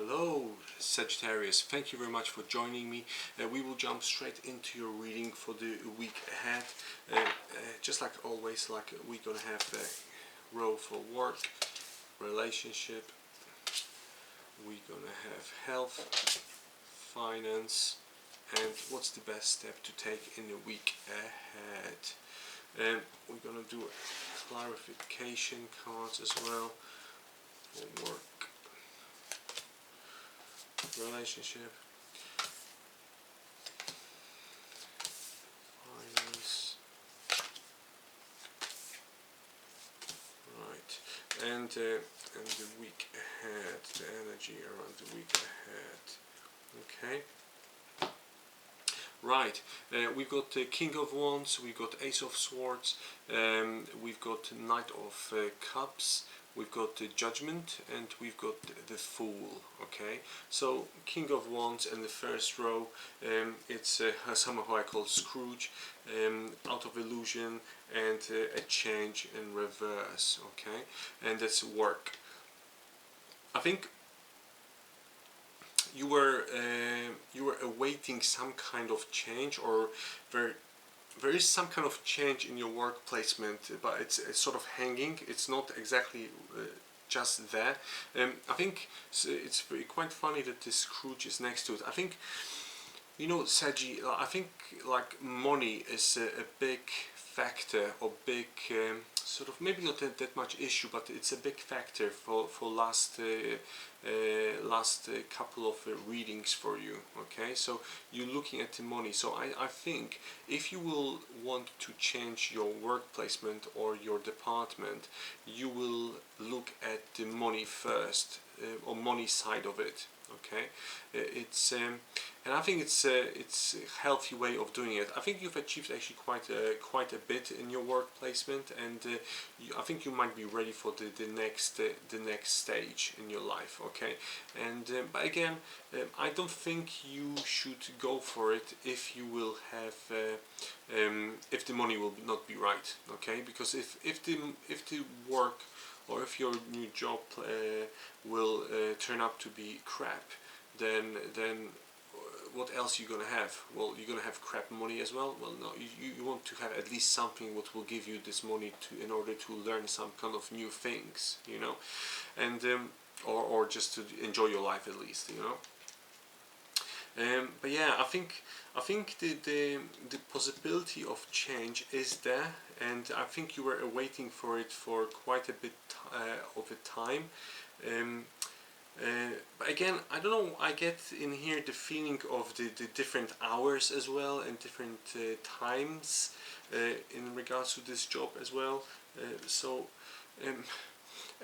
Hello Sagittarius, thank you very much for joining me. We will jump straight into your reading for the week ahead. Just like always, we're gonna have a row for work, relationship, we're gonna have health, finance, and what's the best step to take in the week ahead. We're gonna do clarification cards as well for work, relationship, finance, right, and the week ahead, the energy around the week ahead. Okay. Right, we've got the King of Wands, we've got Ace of Swords, we've got Knight of Cups, we've got the Judgment, and we've got the Fool. Okay, so King of Wands in the first row, it's someone who I call Scrooge, out of illusion, and a change in reverse. Okay, and that's work. I think you were awaiting some kind of change, or there is some kind of change in your work placement, but it's sort of hanging. It's not exactly just that. I think it's quite funny that this Scrooge is next to it. I think, you know, Saggy, I think like money is a big factor, or big sort of, maybe not that much issue, but it's a big factor for last couple of readings for you. Okay, so you're looking at the money. So I think if you will want to change your work placement or your department, you will look at the money first, or money side of it. Okay, it's and I think it's a healthy way of doing it. I think you've achieved actually quite a bit in your work placement, and I think you might be ready for the next stage in your life. Okay, and but again, I don't think you should go for it if you will have if the money will not be right. Okay, because if the work, or if your new job will turn up to be crap, then what else are you gonna have? Well, you're gonna have crap money as well. Well, no, you want to have at least something what will give you this money in order to learn some kind of new things, you know, and or just to enjoy your life at least, you know. But yeah, I think the possibility of change is there, and I think you were waiting for it for quite a bit of a time. But again, I don't know, I get in here the feeling of the different hours as well, and different times in regards to this job as well. So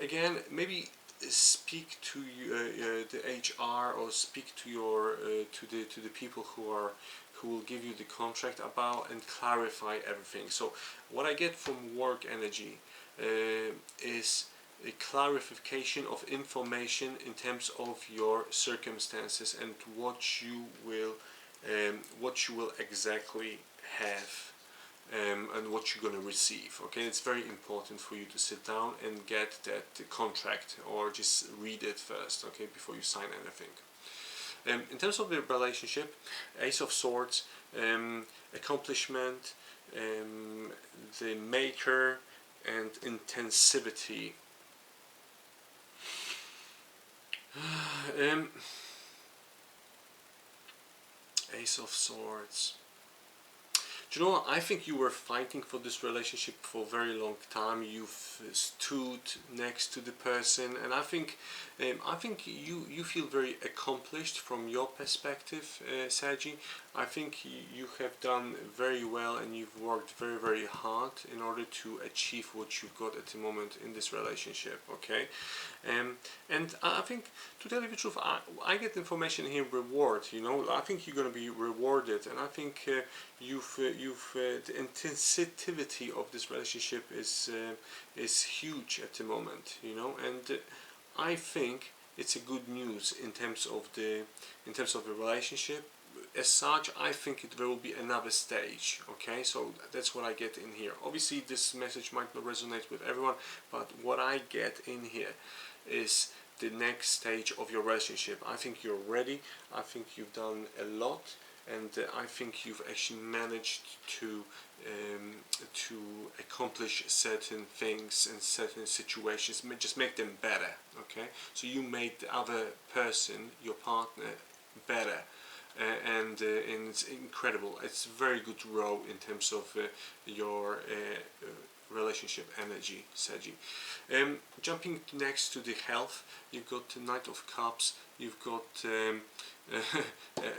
again, maybe speak to the HR, or speak to your to the people who will give you the contract about, and clarify everything. So what I get from work energy is a clarification of information in terms of your circumstances, and what you will exactly have, and what you're going to receive. Okay, it's very important for you to sit down and get that contract, or just read it first, okay, before you sign anything. In terms of the relationship, Ace of Swords, accomplishment, the maker, and intensivity. Ace of Swords. Do you know what? I think you were fighting for this relationship for a very long time. You've stood next to the person, and I think you feel very accomplished from your perspective, Saji. I think you have done very well, and you've worked very, very hard in order to achieve what you've got at the moment in this relationship. Okay, and I think, to tell you the truth, I get information here, reward. You know, I think you're going to be rewarded, and I think the intensity of this relationship is huge at the moment, you know, and I think it's a good news in terms of the relationship. As such, I think there will be another stage. Okay, so that's what I get in here. Obviously, this message might not resonate with everyone, but what I get in here is the next stage of your relationship. I think you're ready. I think you've done a lot, and I think you've actually managed to accomplish certain things and certain situations, just make them better. Okay, so you made the other person, your partner, better. And it's incredible. It's a very good row in terms of your relationship energy, Sagi. Jumping next to the health, you've got the Knight of Cups, you've got a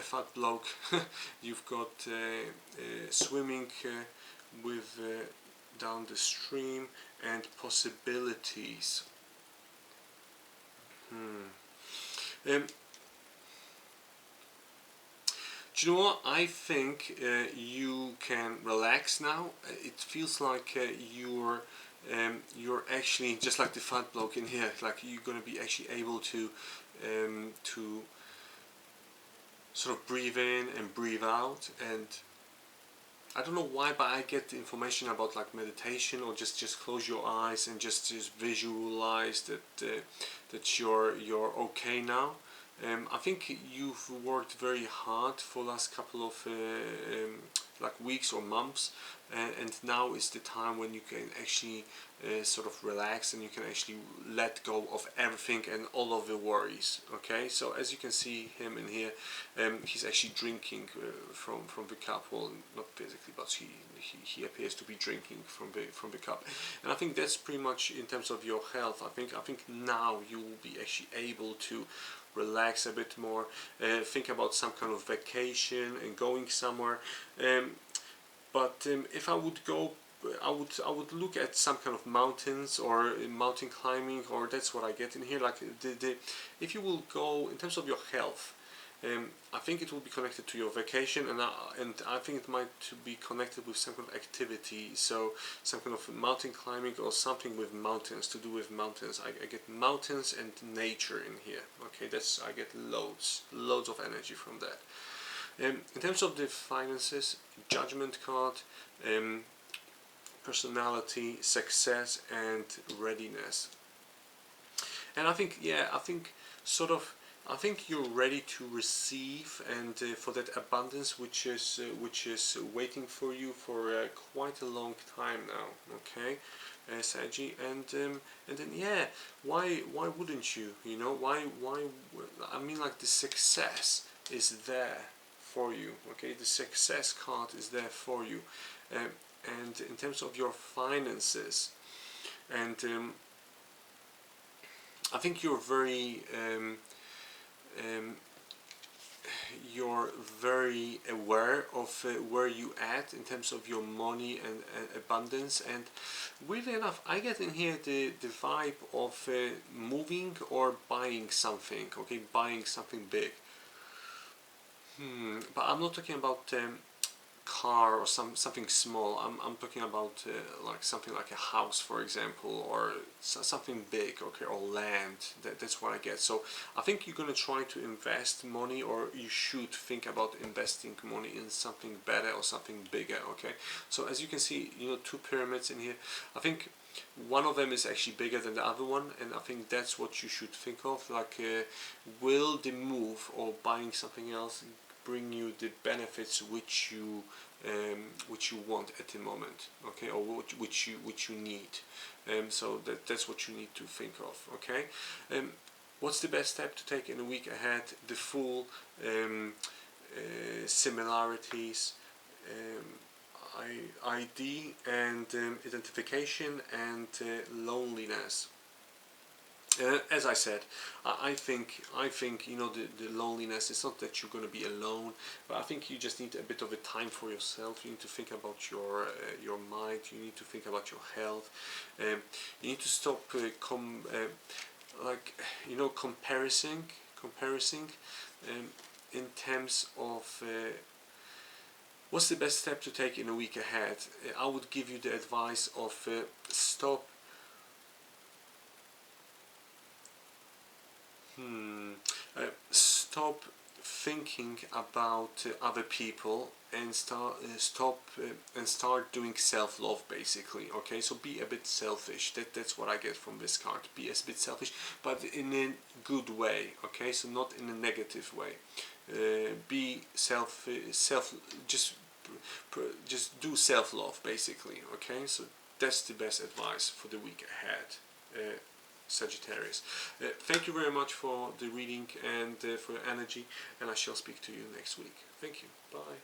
fat bloke, you've got swimming with down the stream, and possibilities. Do you know what? I think you can relax now. It feels like you're actually just like the fat bloke in here. Like you're gonna be actually able to sort of breathe in and breathe out. And I don't know why, but I get the information about like meditation, or just close your eyes and just visualize that you're okay now. I think you've worked very hard for the last couple of like weeks or months, and now is the time when you can actually sort of relax, and you can actually let go of everything and all of the worries. Okay, so as you can see him in here, he's actually drinking from the cup. Well, not physically, but he appears to be drinking from the cup. And I think that's pretty much in terms of your health. I think now you will be actually able to relax a bit more, think about some kind of vacation and going somewhere. But if I would go, I would look at some kind of mountains or mountain climbing, or that's what I get in here. Like if you will go in terms of your health, I think it will be connected to your vacation, and I think it might be connected with some kind of activity. So some kind of mountain climbing or something with mountains, to do with mountains. I get mountains and nature in here. Okay, I get loads of energy from that. In terms of the finances, Judgment card, personality, success, and readiness. And I think I think you're ready to receive, and for that abundance which is waiting for you for quite a long time now. Okay, Sagi, and then yeah, why wouldn't you? You know, why? I mean, like, the success is there for you. Okay, the success card is there for you, and in terms of your finances, and I think you're very aware of where you at in terms of your money and abundance. And weirdly enough, I get in here the vibe of moving or buying something. Okay, buying something big. But I'm not talking about car or something small. I'm talking about like something like a house, for example, or something big. Okay, or land. That's what I get. So I think you're gonna try to invest money, or you should think about investing money in something better or something bigger. Okay, so as you can see, you know, two pyramids in here. I think one of them is actually bigger than the other one, and I think that's what you should think of. Like, will the move or buying something else bring you the benefits which you want at the moment, okay, or which you need. So that's what you need to think of. Okay, what's the best step to take in a week ahead? The full similarities, ID and identification, and loneliness. As I said, I think you know, the loneliness. It's not that you're going to be alone, but I think you just need a bit of a time for yourself. You need to think about your mind. You need to think about your health. You need to stop like, you know, comparing in terms of what's the best step to take in a week ahead. I would give you the advice of stop thinking about other people and start doing self-love, basically. Okay, so be a bit selfish. That's what I get from this card. Be a bit selfish, but in a good way. Okay, so not in a negative way. Be just do self-love, basically. Okay, so that's the best advice for the week ahead, Sagittarius. Thank you very much for the reading and for your energy, and I shall speak to you next week. Thank you. Bye.